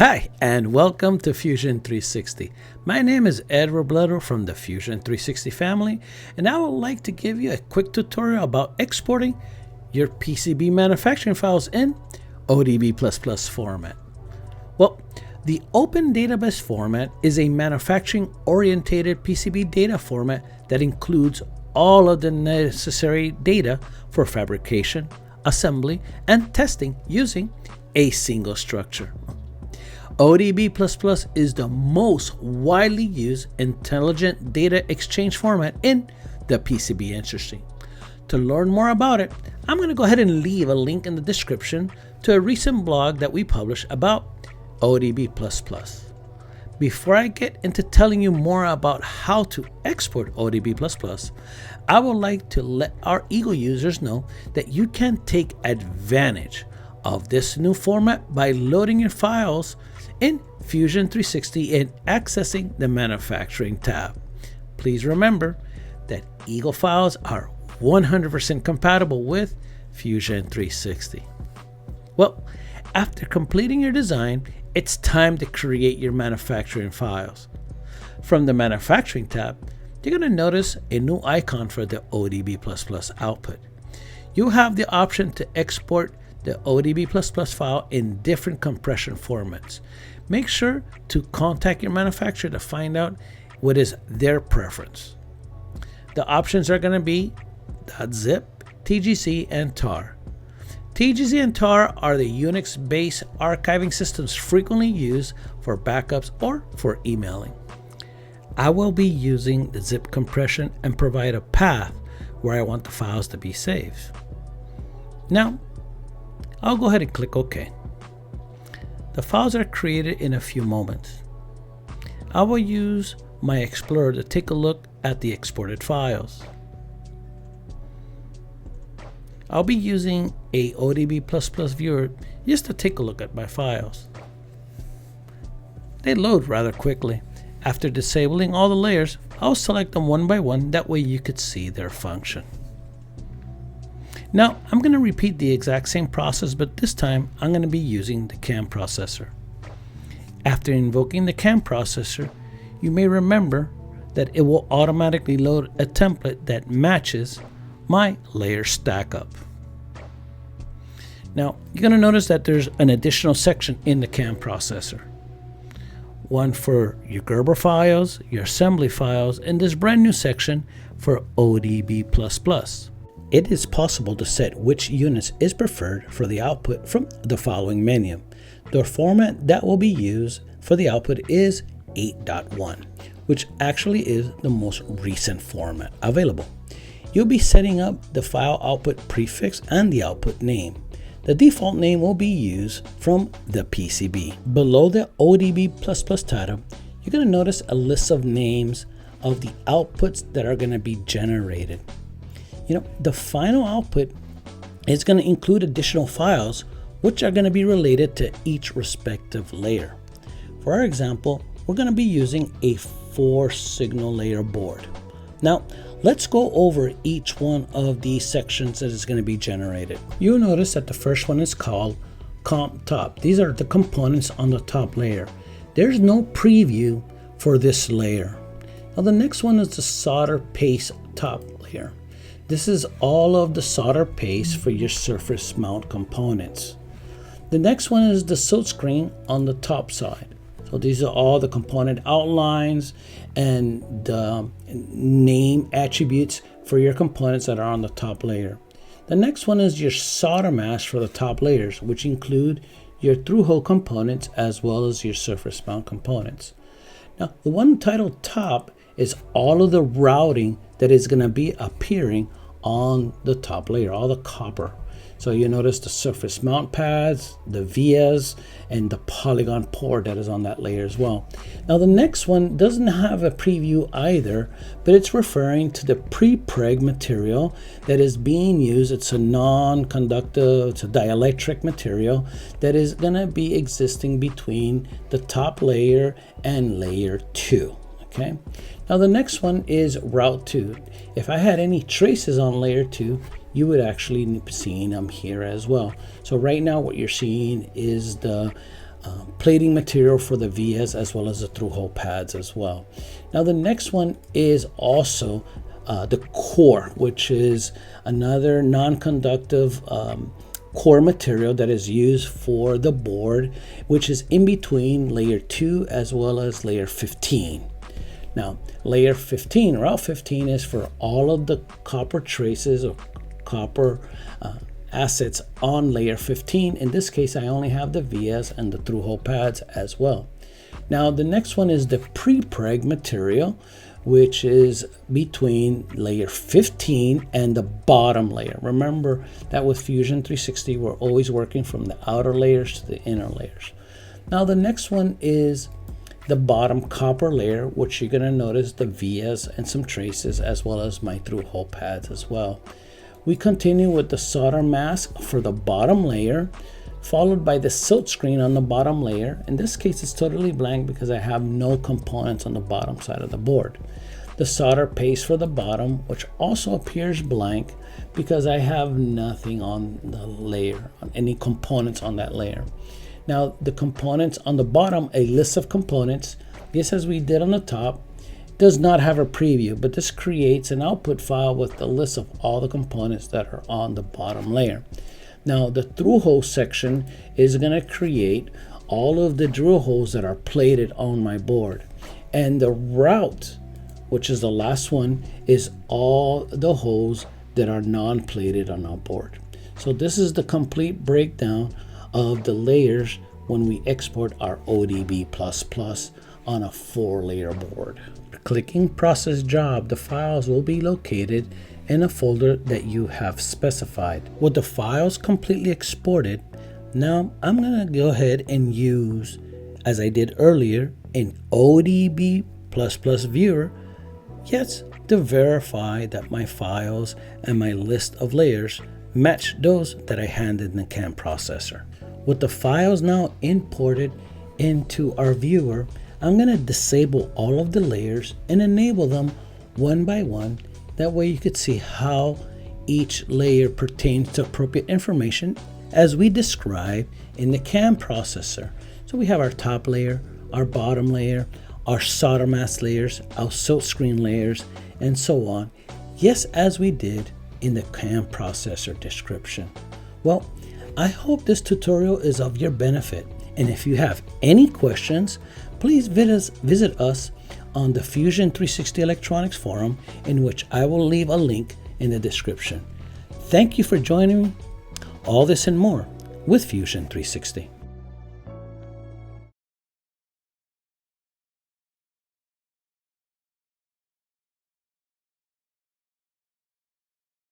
Hi, and welcome to Fusion 360. My name is Ed Robledo from the Fusion 360 family, and I would like to give you a quick tutorial about exporting your PCB manufacturing files in ODB++ format. Well, the Open Database format is a manufacturing-oriented PCB data format that includes all of the necessary data for fabrication, assembly, and testing using a single structure. ODB++ is the most widely used intelligent data exchange format in the PCB industry. To learn more about it, I'm going to go ahead and leave a link in the description to a recent blog that we published about ODB++. Before I get into telling you more about how to export ODB++, I would like to let our EAGLE users know that you can take advantage of this new format by loading your files in Fusion 360 and accessing the manufacturing tab. Please remember that EAGLE files are 100% compatible with Fusion 360. Well, after completing your design, it's time to create your manufacturing files. From the manufacturing tab, you're going to notice a new icon for the ODB++ output. You have the option to export the ODB++ file in different compression formats. Make sure to contact your manufacturer to find out what is their preference. The options are going to be .zip, TGC, and tar. TGC and tar are the Unix-based archiving systems frequently used for backups or for emailing. I will be using the zip compression and provide a path where I want the files to be saved. Now, I'll go ahead and click OK. The files are created in a few moments. I will use my Explorer to take a look at the exported files. I'll be using a ODB++ viewer just to take a look at my files. They load rather quickly. After disabling all the layers, I'll select them one by one, that way you could see their function. Now, I'm going to repeat the exact same process, but this time I'm going to be using the CAM processor. After invoking the CAM processor, you may remember that it will automatically load a template that matches my layer stack up. Now, you're going to notice that there's an additional section in the CAM processor. One for your Gerber files, your assembly files, and this brand new section for ODB++. It is possible to set which units is preferred for the output from the following menu. The format that will be used for the output is 8.1, which actually is the most recent format available. You'll be setting up the file output prefix and the output name. The default name will be used from the PCB. Below the ODB++ title, you're going to notice a list of names of the outputs that are going to be generated. The final output is going to include additional files which are going to be related to each respective layer. For our example, we're going to be using a 4-signal layer board. Now, let's go over each one of these sections that is going to be generated. You'll notice that the first one is called Comp Top. These are the components on the top layer. There's no preview for this layer. Now, the next one is the solder paste top layer. This is all of the solder paste for your surface mount components. The next one is the silk screen on the top side. So these are all the component outlines and the name attributes for your components that are on the top layer. The next one is your solder mask for the top layers, which include your through-hole components as well as your surface mount components. Now, the one titled top is all of the routing that is going to be appearing on the top layer, all the copper. So you notice the surface mount pads, the vias, and the polygon port that is on that layer as well. Now the next one doesn't have a preview either, but it's referring to the pre-preg material that is being used. It's a non-conductive, it's a dielectric material that is going to be existing between the top layer and layer 2. Okay. Now the next one is route 2. If I had any traces on layer 2, you would actually be seeing them here as well. So right now what you're seeing is the plating material for the vias as well as the through-hole pads as well. Now the next one is also the core, which is another non-conductive core material that is used for the board, which is in between layer 2 as well as layer 15. Now layer 15, route 15, is for all of the copper traces or copper assets on layer 15. In this case, I only have the vias and the through-hole pads as well. Now the next one is the pre-preg material, which is between layer 15 and the bottom layer. Remember that with Fusion 360, we're always working from the outer layers to the inner layers. Now the next one is the bottom copper layer, which you're going to notice the vias and some traces as well as my through-hole pads as well. We continue with the solder mask for the bottom layer, followed by the silk screen on the bottom layer. In this case, it's totally blank because I have no components on the bottom side of the board. The solder paste for the bottom, which also appears blank because I have nothing on the layer, on any components on that layer. Now the components on the bottom, a list of components, just as we did on the top, does not have a preview, but this creates an output file with the list of all the components that are on the bottom layer. Now the through hole section is going to create all of the drill holes that are plated on my board, and the route, which is the last one, is all the holes that are non-plated on our board. So this is the complete breakdown of the layers when we export our ODB++ on a 4-layer board. Clicking process job, the files will be located in a folder that you have specified. With the files completely exported, now I'm going to go ahead and use, as I did earlier, an ODB++ viewer, yes, to verify that my files and my list of layers match those that I handed in the CAM processor. With the files now imported into our viewer, I'm going to disable all of the layers and enable them one by one. That way you could see how each layer pertains to appropriate information as we describe in the CAM processor. So we have our top layer, our bottom layer, our solder mask layers, our silk screen layers, and so on. Yes, as we did in the CAM processor description. Well, I hope this tutorial is of your benefit. And if you have any questions, please visit us on the Fusion 360 Electronics Forum, in which I will leave a link in the description. Thank you for joining me. All this and more with Fusion 360.